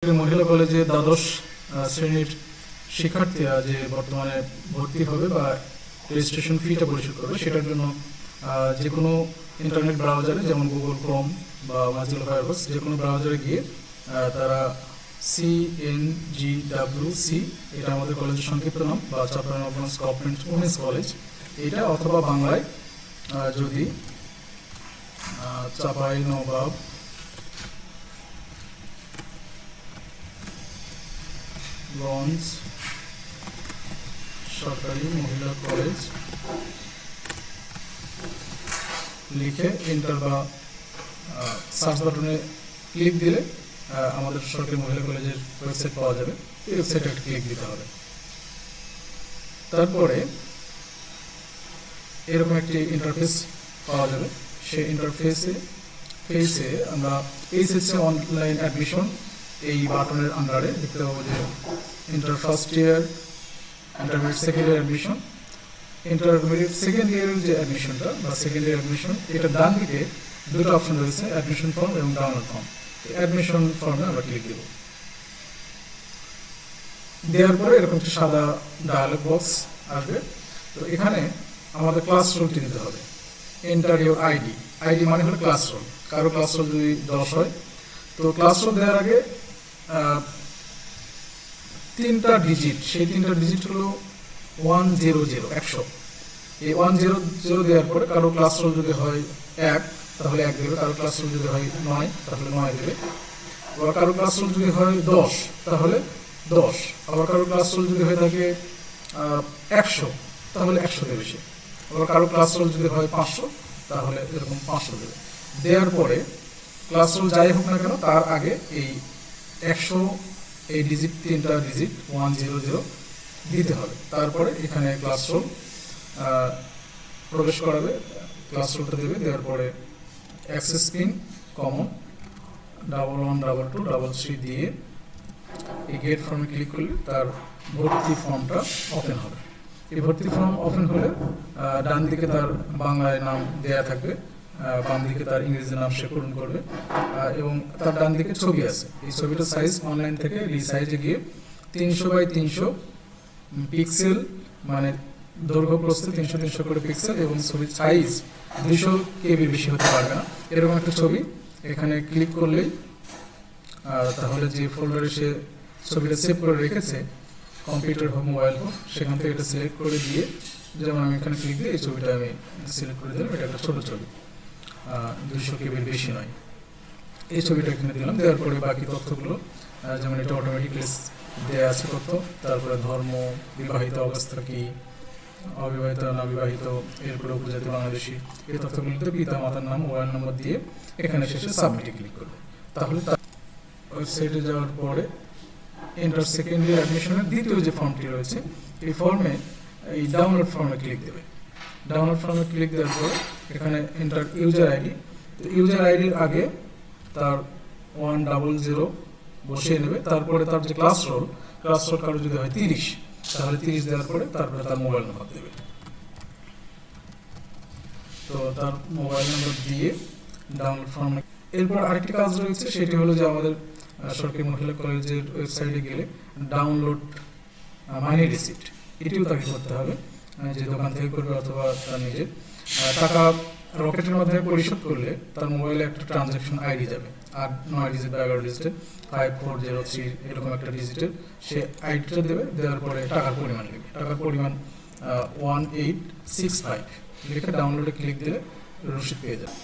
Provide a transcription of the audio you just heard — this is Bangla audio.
সরকারি মহিলা কলেজে দ্বাদশ শ্রেণীর শিক্ষার্থীরা যে বর্তমানে ভর্তি হবে বা রেজিস্ট্রেশন ফিটা পরিশোধ করবে, সেটার জন্য যে কোনো ইন্টারনেট ব্রাউজারে, যেমন গুগল ক্রোম বা মজিলা ফায়ারফক্স, যে কোনো ব্রাউজারে গিয়ে তারা CNGWC, এটা আমাদের কলেজের সংক্ষিপ্ত নাম, বা চাঁপাইনবাবগঞ্জ গভর্নমেন্ট উমেন্স কলেজ এটা, অথবা বাংলায় যদি চাঁপাইনবাবগঞ্জ সরকারি মহিলা কলেজ লিখে এন্টার বা সার্চ বাটনে ক্লিক দিলে আমাদের সরকারি মহিলা কলেজের ওয়েবসাইট পাওয়া যাবে। এই ওয়েবসাইটে একটা ক্লিক দিতে হবে। তারপরে এরকম একটি ইন্টারফেস পাওয়া যাবে। সেই ইন্টারফেসে আমরা এইচএসসি অনলাইন অ্যাডমিশন এই বাটনের আন্ডারে দেখতে পাবো যে inter first year, intermediate second year admission. Intermediate second ইয়ারের যে অ্যাডমিশনটা বা সেকেন্ড ইয়ার অ্যাডমিশন, এটার ডান দিকে দুটো অপশন রয়েছে, অ্যাডমিশন ফর্ম এবং ডাউনলোড ফর্ম। অ্যাডমিশন ফর্মে আমরা ক্লিক দেব। দেওয়ার পরে এরকম একটি সাদা ডায়ালগ বক্স আসবে। তো এখানে আমাদের ক্লাস রোলটি দিতে হবে। Enter your ID. আইডি মানে হলো ক্লাস রোল। কারো ক্লাস রোল যদি 10 হয়, তো ক্লাস রোল দেওয়ার আগে 3টা ডিজিট, সেই 3টা ডিজিট হলো 100, 100। এই 100 দেওয়ার পরে কারো ক্লাস রোল যদি হয় 1, তাহলে 1 দেবে। কারো ক্লাস রোল যদি হয় 9, তাহলে 9 দেবে। আবার কারো ক্লাস রোল যদি হয় 10, তাহলে 10। আবার কারো ক্লাস রোল যদি হয়ে থাকে 100, তাহলে 100 দেবে সে। আবার কারো ক্লাস রোল যদি হয় 500, তাহলে এরকম 500 দেবে। দেওয়ার পরে ক্লাস রোল যাই হোক না কেন, তার আগে এই 100, এই ডিজিট 3টা ডিজিট 100 দিতে হবে। তারপরে এখানে ক্লাস রোল প্রবেশ করাবে, ক্লাস রোলটা দেবে। দেওয়ার পরে অ্যাক্সেস পিন কমন 112233 দিয়ে এই গেট ফর্মে ক্লিক করলে তার ভর্তি ফর্মটা ওপেন হবে। এই ভর্তি ফর্ম ওপেন হলে ডান দিকে তার বাংলায় নাম দেয়া থাকবে, বাম দিকে তার ইংরেজি নাম সে পূরণ করবে, এবং তার ডান দিকে ছবি আছে। এই ছবিটার সাইজ অনলাইন থেকে রিসাইজে গিয়ে 300x300 পিক্সেল, মানে দৈর্ঘ্য প্রস্থে 300 করে পিক্সেল, এবং ছবির সাইজ 200 KB বেশি হতে পারবে না, এরকম একটা ছবি এখানে ক্লিক করলেই তাহলে যে ফোল্ডারে সে ছবিটা সেভ করে রেখেছে, কম্পিউটার হোক মোবাইল হোক, সেখান থেকে এটা সিলেক্ট করে দিয়ে, যেমন আমি এখানে ক্লিক দিয়ে এই ছবিটা আমি সিলেক্ট করে দিলাম। এটা একটা ছোটো ছবি, 200 KB বেশি নয়। এই ছবিটা এখানে দিলাম। দেওয়ার পরে বাকি তথ্যগুলো, যেমন এটা অটোমেটিকলি দেওয়া আছে তথ্য, তারপরে ধর্ম, বিবাহিত অবস্থা কি, অবিবাহিত না বিবাহিত, এরপরে উপজাতি বাংলাদেশি, এই তথ্যগুলোতে পিতা মাতার নাম, মোবাইল নম্বর দিয়ে এখানে শেষে সাবমিটে ক্লিক করবে। তাহলে তার ওয়েবসাইটে যাওয়ার পরে এন্টার সেকেন্ড ইয়ার অ্যাডমিশনের দ্বিতীয় যে ফর্মটি রয়েছে, এই ফর্মে এই ডাউনলোড ফর্মে ক্লিক দেবে। ডাউনলোড ফর্মে ক্লিক দেওয়ার পরে এখানে এন্টার ইউজার আইডি। তো ইউজার আইডির আগে তার 100 বসিয়ে নেবে। তারপরে তার যে ক্লাস রোল কারো যদি হয় 30, তাহলে 30 দেওয়ার পরে তারপরে তার মোবাইল নাম্বার দেবে। তো তার মোবাইল নাম্বার দিয়ে ডাউনলোড ফর্মে, এরপর আরেকটি কাজ রয়েছে, সেটি হলো যে আমাদের সরকারি মহিলা কলেজের ওয়েবসাইটে গেলে ডাউনলোড মানি রিসিপ্ট, এটিও তাকে করতে হবে, যে দোকান থেকে করবে অথবা তার নিজের। টাকা রকেটের মাধ্যমে পরিশোধ করলে তার মোবাইলে একটা ট্রানজ্যাকশন আইডি যাবে, আর 9 ডিজিট বা 11 ডিজিটের, 5403 এরকম একটা ডিজিটের সে আইডিটা দেবে। দেওয়ার পরে টাকার পরিমাণ লিখবে। টাকার পরিমাণ 1865 লিখে ডাউনলোডে ক্লিক দিলে রসিদ পেয়ে যাবে।